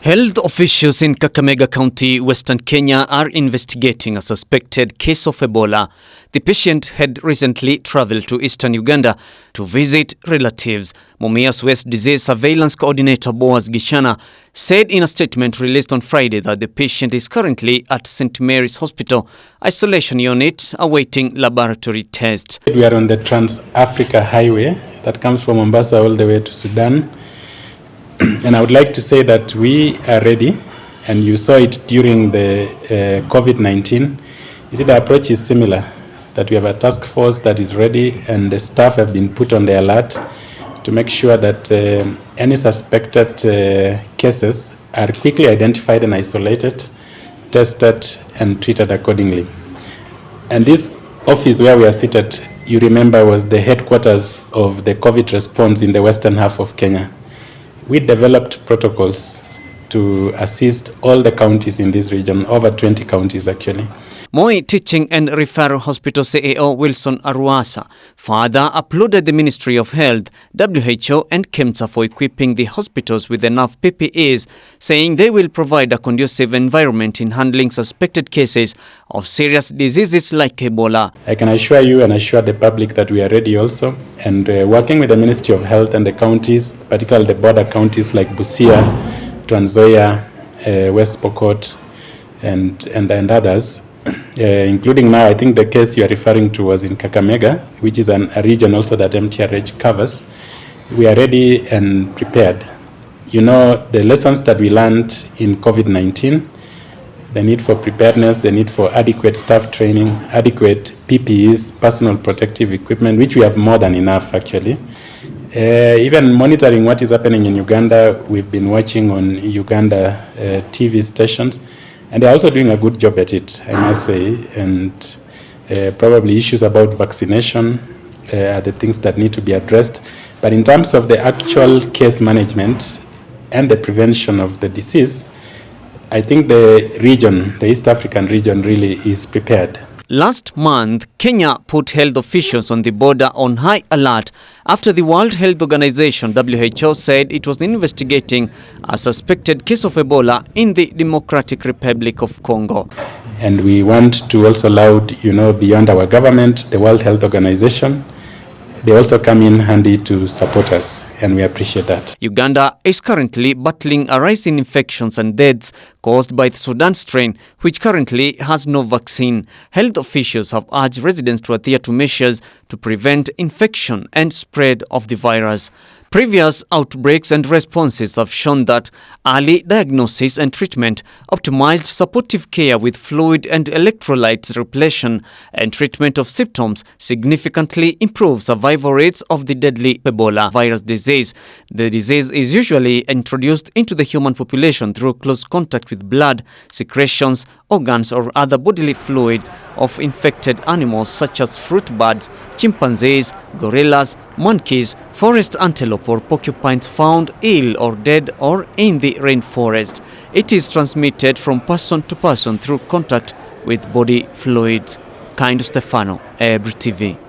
Health officials in Kakamega County, Western Kenya, are investigating a suspected case of Ebola. The patient had recently traveled to eastern Uganda to visit relatives. Mumias West Disease Surveillance Coordinator Boaz Gishana said in a statement released on Friday that the patient is currently at St. Mary's Hospital Isolation Unit awaiting laboratory tests. We are on the Trans-Africa Highway that comes from Mombasa all the way to Sudan. And I would like to say that we are ready, and you saw it during the COVID-19. You see, the approach is similar, that we have a task force that is ready, and the staff have been put on the alert to make sure that any suspected cases are quickly identified and isolated, tested, and treated accordingly. And this office where we are seated, you remember, was the headquarters of the COVID response in the western half of Kenya. We developed protocols to assist all the counties in this region, over 20 counties actually. Moi Teaching and Referral Hospital CEO Wilson Aruasa further applauded the Ministry of Health, WHO and KEMSA for equipping the hospitals with enough PPEs, saying they will provide a conducive environment in handling suspected cases of serious diseases like Ebola. I can assure you and assure the public that we are ready also, and working with the Ministry of Health and the counties, particularly the border counties like Busia, Trans Nzoia, West Pokot and others. Including now, I think the case you are referring to was in Kakamega, which is a region also that MTRH covers. We are ready and prepared. You know, the lessons that we learned in COVID-19, the need for preparedness, the need for adequate staff training, adequate PPEs, personal protective equipment, which we have more than enough actually. Even monitoring what is happening in Uganda, we've been watching on Uganda TV stations. And they're also doing a good job at it, I must say, and probably issues about vaccination are the things that need to be addressed. But in terms of the actual case management and the prevention of the disease, I think the region, the East African region, really is prepared. Last month, Kenya put health officials on the border on high alert after the World Health Organization WHO said it was investigating a suspected case of Ebola in the Democratic Republic of Congo. And we want to also laud, beyond our government, the World Health Organization. They also come in handy to support us, and we appreciate that. Uganda is currently battling a rise in infections and deaths caused by the Sudan strain, which currently has no vaccine. Health officials have urged residents to adhere to measures to prevent infection and spread of the virus. Previous outbreaks and responses have shown that early diagnosis and treatment, optimized supportive care with fluid and electrolytes repletion, and treatment of symptoms significantly improve survival rates of the deadly Ebola virus disease. The disease is usually introduced into the human population through close contact with blood, secretions, organs or other bodily fluid of infected animals such as fruit birds, chimpanzees, gorillas, monkeys, forest antelope or porcupines found ill or dead or in the rainforest. It is transmitted from person to person through contact with body fluids. Kind Stefano, Ebri TV.